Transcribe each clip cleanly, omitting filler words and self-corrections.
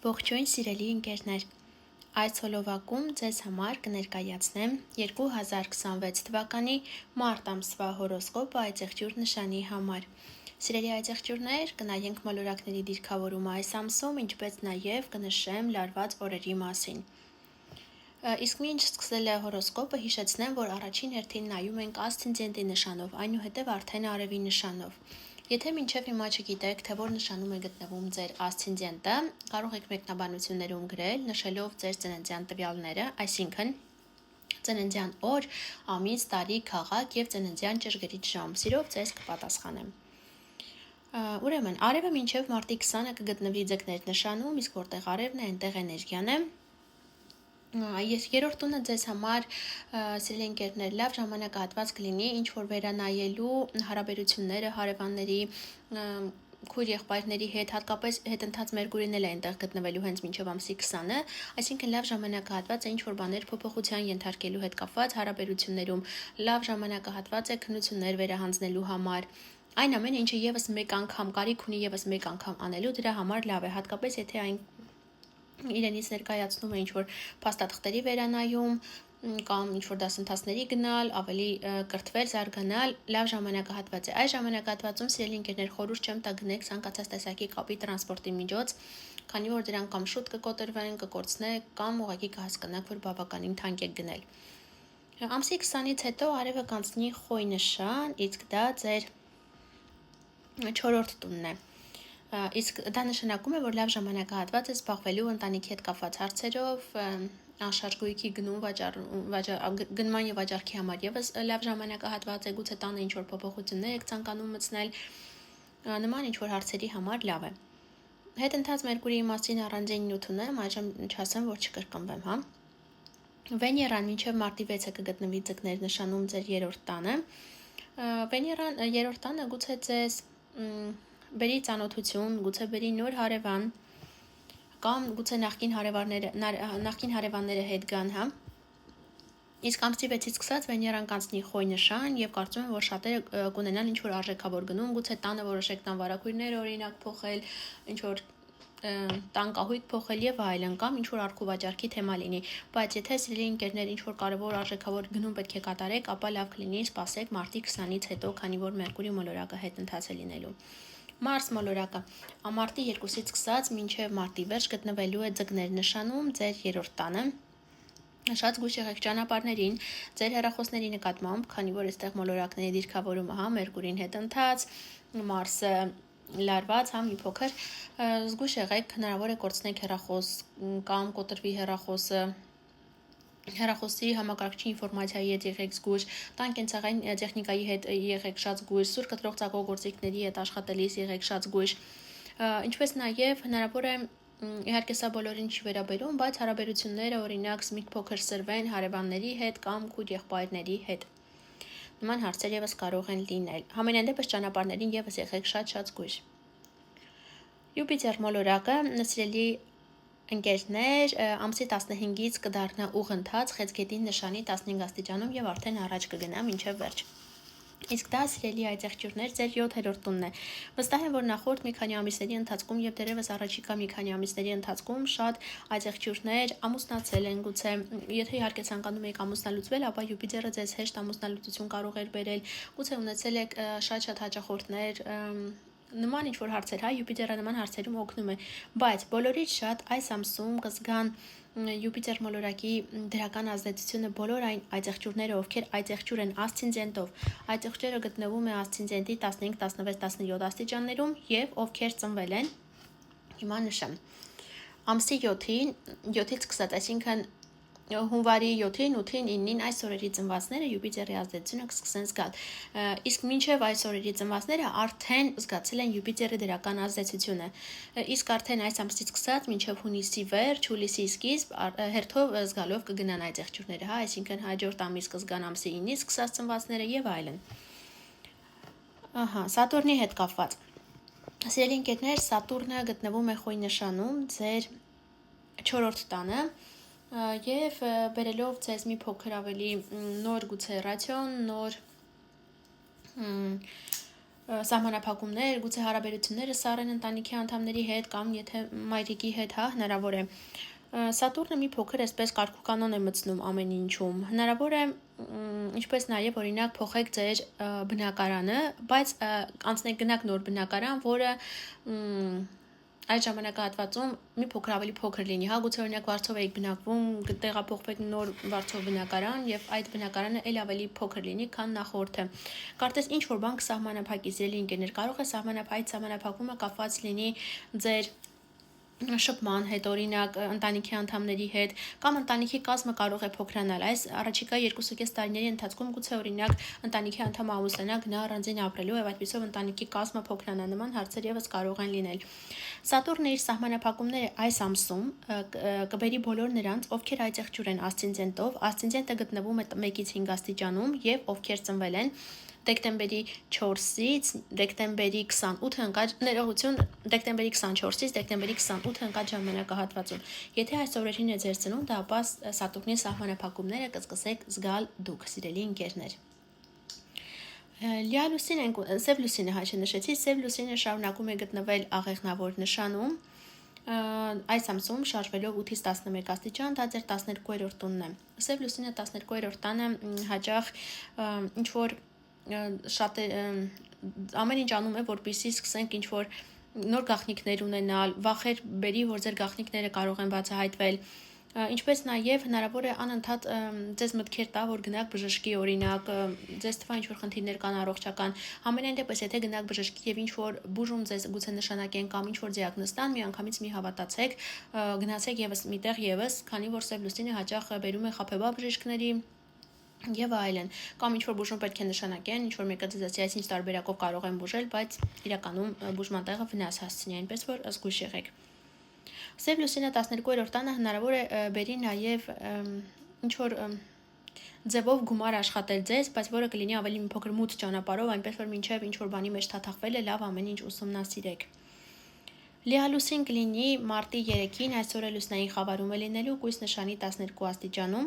Ողջույն սիրելի ընկերներ, այս հոլովակում ձեզ համար կներկայացնեմ 2026 թվականի մարտ ամսվա հորոսկոպը այծեղջյուր նշանի համար։ Սիրելի այծեղջյուրներ, կնայենք մոլորակների դիրքավորումը այս ամսում, ինչպես նաև կնշեմ լարված օրերի մասին։ Իսկ մինչ սկսել է հորոսկոպը, հիշեցնեմ, որ առաջին հերթին նայում ենք ասցենդենտի նշանով, այնուհետև արդեն արևի նշանով։ Եթե մինչև հիմա չգիտեք, թե որ նշանում է գտնվում ձեր ասցենդենտը, կարող եք մեկնաբանություններում գրել, նշելով ձեր ծննդյան տվյալները, այսինքն ծննդյան օր, ամիս, տարի, քաղաք եւ ծննդյան ճշգրիտ ժամ։ Սիրով ձեզ կպատասխանեմ։ Ուրեմն, արևը մինչև մարտի 20-ը կգտնվի ձկներ նշանում, իսկ որտեղ արևն է, այնտեղ էներգիան է։ Ես երրորդ տունը ձեզ համար սիրելի ընկերներ լավ ժամանակահատված կլինի ինչ որ վերանայելու հարաբերությունները հարևանների քույր եղբայրների հետ, հատկապես հետընթաց Մերկուրին էլ է այնտեղ գտնվելու հենց մինչև ամսի 20-ը, այսինքն լավ ժամանակահատված է ինչ որ բաներ փոփոխության ենթարկելու հետ կապված հարաբերություններում, լավ ժամանակահատված է քննություններ վերահանձնելու համար։ Այն ամենը, ինչը եւս մեկ անգամ կարիք ունի եւս մեկ անգամ անելու, դրա համար լավ է, հատկապես եթե այն իրենից ներկայացնում է ինչ-որ փաստաթղթերի վերանայում կամ ինչ-որ դասընթացների գնալ, ավելի կրթվել, զարգանալ, լավ ժամանակահատված է։ Այս ժամանակահատվածում սիրելի ընկերներ խորհուրդ չեմ տա գնեք ցանկացած տեսակի կապի տրանսպորտի միջոց, քանի որ դրանք կամ շուտ կկոտրվեն, կկորցնեք կամ ուղղակի կհասկանաք, որ բավականին թանկ եք գնել։ Ամսի 20-ից հետո արևը կանցնի խոյ նշան, իսկ դա ձեր 4-րդ տունն է։ Իսկ դա նշանակում է, որ լավ ժամանակահատված է զբաղվելու ընտանիքի հետ կապված հարցերով, անշարժ գույքի գնման եւ վաճառքի համար եւս լավ ժամանակահատված է, գուցե տանը ինչ-որ փոփոխություններ եք ցանկանում մտցնել, նման ինչ-որ հարցերի համար լավ է։ Հետընթաց Մերկուրիի մասին առանձին նյութ ունեմ, այժմ չասեմ, որ չկրկնվեմ, հա։ Վեներան մինչև մարտի 6-ը կգտնվի ձկներ նշանում ձեր երրորդ տանը։ Վեներան երրորդ տանը գուցե ձեզ բերի ծանոթություն, գուցե բերի նոր հարևան կամ գուցե նախկին հարևանները հետ գան, հա։ Իսկ ամսի 6-ից սկսած Վեներան կանցնի խոյ նշան եւ կարծում եմ, որ շատերը կունենան ինչ-որ արժեքավոր գնում, գուցե տանը որոշեք տան վարակույրներ օրինակ փոխել, ինչ-որ տան կահույք փոխել եւ այլն կամ ինչ-որ արքու վաճառքի թեմա լինի, բայց եթե սիրելի ընկերներ ինչ-որ կարևոր արժեքավոր գնում պետք է կատարեք, ապա լավ կլինի սպասեք մարտի 20-ից հետո, քանի որ Մերկուրի մոլորակը հետընթաց է լինելու։ Մարս մոլորակը ամարտի 2-ից սկսած մինչև մարտի վերջ գտնվելու է ձկներ նշանում ձեր երրորդ տանը։ Շատ զգույշ եղեք ճանապարհներին, ձեր հեռախոսների նկատմամբ, քանի որ այստեղ մոլորակների դիրքավորումը, հա, Մերկուրին հետընթաց, Մարսը լարված, հա, մի փոքր զգույշ եղեք, հնարավոր է կորցնեք հեռախոս կամ կոտրվի հեռախոսի համակարգչի ինֆորմացիայի հետ եղեք զգույշ, տան կենցաղային տեխնիկայի հետ եղեք շատ զգույշ, սուր կտրող ծակող գործիքների հետ աշխատելիս եղեք շատ զգույշ, ինչպես նաև հնարավոր է իհարկե սա բոլորին չի վերաբերում, բայց հարաբերությունները օրինակ մի փոքր սրվեն հարևանների հետ կամ քույր եղբայրների հետ։ Նման հարցեր եւս կարող են լինել։ Համենայն դեպս ճանապարհներին եւս եղեք շատ զգույշ։ Յուպիտեր մոլորակը սիրելի ընկերներ ամսի 15-ից կդառնա ուղընթաց խեցգետի նշանի 15 աստիճանում եւ արդեն առաջ կգնա մինչեւ վերջ։ Իսկ դա սիրելի այծեղջյուրներ ձեր 7-րդ տունն է։ Վստահ եմ, որ նախորդ մի քանի ամիսների ընթացքում եւ դերևս առաջիկա մի քանի ամիսների ընթացքում շատ այծեղջյուրներ ամուսնացել են, գուցե եթե իհարկե ցանկանում եք ամուսնալուծվել, ապա Յուպիտերը ձեզ հեշտ ամուսնալուծություն կարող է բերել, գուցե ունեցել եք շատ հաճախորդներ, նման ինչ-որ հարցեր, հա, Յուպիտերը նման հարցերում օգնում է, բայց բոլորից շատ այս ամսում կզգան Յուպիտեր մոլորակի դրական ազդեցությունը բոլոր այն այծեղջյուրները, ովքեր այծեղջյուր են ասցենդենտով, այծեղջյուրը գտնվում է ասցենդենտի 15, 16, 17 աստիճաններում եւ ովքեր ծնվել են, հիմա նշեմ, ամսի 7-ից սկսած, այսինքն հունվարի 7-ին, 8-ին, 9-ին այս օրերի ծնվածները Յուպիտերի ազդեցությունը կսկսեն զգալ։ Իսկ մինչև այս օրերի ծնվածները արդեն զգացել են Յուպիտերի դրական ազդեցությունը։ Իսկ արդեն այս ամսից սկսած մինչև հունիսի վերջ, հուլիսի սկիզբ հերթով զգալով կգնան այծեղջյուրները, հա, այսինքն հաջորդ ամիս կզգան ամսի 9-ից սկսած ծնվածները եւ այլն։ Ահա, Սատուրնի հետ կապված։ Սիրելի ընկերներ, Սատուրնը գտնվում է խոյ նշանում ձեր 4-րդ տանը եւ բերելով ձեզ մի փոքր ավելի նոր գուցե ռացիոն, նոր սահմանափակումներ, գուցե հարաբերությունները սառեն ընտանիքի անդամների հետ կամ եթե մայրիկի հետ, հնարավոր է։ Սատուրնը մի փոքր այսպես կարգուկանոն է մտցնում ամեն ինչում։ Հնարավոր է, ինչպես նաև օրինակ փոխեք ձեր բնակարանը, բայց գնաք նոր բնակարան, որը այդ ժամանակահատվածում մի փոքր ավելի փոքր լինի, գուցե օրինակ Վարշավայում եք բնակվում, տեղափոխվեք նոր Վարշավ բնակարան եւ այդ բնակարանը ել ավելի փոքր լինի, քան նախորդը։ Կարծես ինչ որ բան կսահմանափակի, սիրելի ընկերներ, կարող է այդ սահմանափակումը կապված լինի ձեր շփման հետ, օրինակ ընտանիքի անդամների հետ կամ ընտանիքի կազմը կարող է փոքրանալ։ Այս առաջիկա 2.5 տարիների ընթացքում գուցե օրինակ ընտանիքի անդամը ամուսնանա, գնա առանձին ապրելու եւ այդպիսով ընտանիքի կազմը փոքրանա, նման հարցեր եւս կարող են լինել։ Սատուրնը իր սահմանափակումները այս ամսում կբերի բոլոր նրանց, ովքեր այծեղջյուր են ասցենդենտով, ասցենդենտը գտնվում է 1-ից 5 աստիճանում եւ ովքեր ծնվել են դեկտեմբերի 4-ից դեկտեմբերի 28-ը ընկած ներողություն դեկտեմբերի 24-ից դեկտեմբերի 28-ը ընկած ժամանակահատվածում։ Եթե այս օրերին է ձեր ծնունդը, ապա Սատուրնի սահմանափակումները կսկսեք զգալ դուք, սիրելի ընկերներ։ Սև լուսինը նշեցի, սև լուսինը շարունակում է գտնվել աղեղնավոր նշանում։ Այս ամսում շարժվելով 8-ից 11 աստիճան, դա ձեր 12-րդ տունն է։ Սև լուսինը 12-րդ տանը հաճախ ինչ որ շատ ամեն ինչ անում է, որպեսզի սկսենք ինչ որ նոր գաղտնիքներ ունենալ, վախեր բերի, որ ձեր գաղտնիքները կարող են բացահայտվել, ինչպես նաև հնարավոր է անընդհատ ձեզ մտքեր տա, որ գնաք բժշկի, օրինակ ձեզ թվա ինչ որ խնդիրներ կան առողջական, ամենայն դեպս եթե գնաք բժշկի եւ ինչ որ բուժում ձեզ գուցե նշանակեն կամ ինչ որ դիագնոզ տան, միանգամից մի հավատացեք, գնացեք եւս միտեղ եւս, քանի որ սև լուսինը հաճախ բերում է խաբեբա բժիշկների եւ այլն, կամ ինչ որ բուժում պետք է նշանակեն, ինչ որ մեկը ձեզ այսինչ տարբերակով կարող են բուժել, բայց իրականում բուժման տեղը վնաս հասցնի, այնպես որ զգույշ եղեք։ Սև լուսինը 12-րդ տանը հնարավոր է բերի նաև ինչ որ ձևով գումար աշխատել ձեզ, բայց որը կլինի ավելի մի փոքր մութ ճանապարհով, այնպես որ մինչև ինչ որ բանի մեջ թաթախվել է, լավ ամեն ինչ ուսումնասիրեք։ Լիալուսին կլինի մարտի 3-ին, այսօր է լուսնային խավարում է լինելու, կույս նշանի 12 աստիճանում։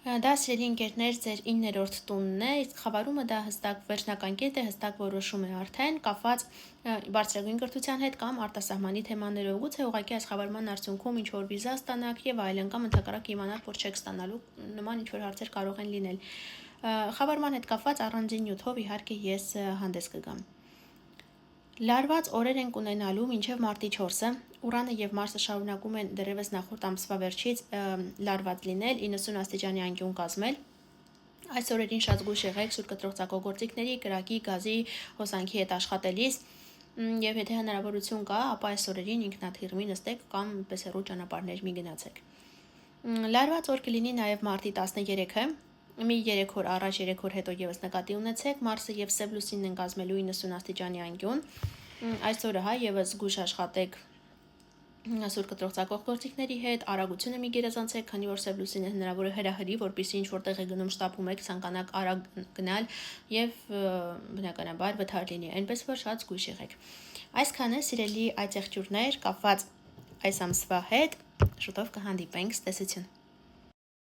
Դա սիրելի ընկերներ ձեր 9-րդ տունն է, իսկ խավարումը դա հստակ վերջնական կետ է, հստակ որոշում է արդեն, կապված բարձրագույն կրթության հետ կամ արտասահմանի թեմաներով, գուցե ուղղակի այս խավարման արդյունքում ինչ որ վիզա ստանաք եւ այլն, կամ ընդհակառակ իմանաք, որ չեք ստանալու, նման ինչ որ հարցեր կարող են լինել։ Խավարման հետ կապված առանձին նյութով իհարկե ես հանդես կգամ։ Լարված օրեր են ունենալու մինչև մարտի 4-ը, Ուրանը եւ Մարսը շարունակում են դեռևս նախորդ ամսվա վերջից լարված լինել, 90 աստիճանի անկյուն կազմել։ Այս օրերին շատ զգույշ եղեք սուր կտրող ծակոգործիքների, կրակի, գազի, հոսանքի հետ աշխատելիս, եւ եթե հնարավորություն կա, ապա այս օրերին ինքնաթիռմի նստեք կամ պես հեռու ճանապարհներ մի գնացեք։ Լարված օր կլինի նաեւ մարտի 13-ը, մի 3 օր առաջ 3 օր հետո եւս նկատի ունեցեք, Մարսը եւ Սև լուսինն են կազմելու 90 աստիճանի անկյուն։ Այս օրը եւս զգույշ աշխատեք սուր կտրող ծակողգործիքների հետ, արագությունը մի գերազանցեք, քանի որ Սև լուսինը հնարավոր է հրահրի, որպեսզի ինչ որտեղ է գնում շտապում եք, ցանկանաք արագ գնալ եւ բնականաբար վթար լինի, այնպես որ շատ զգույշ եղեք։ Այսքանը սիրելի այծեղջյուրներ կապված այս ամսվա հետ, շուտով կհանդիպենք, ցտեսություն։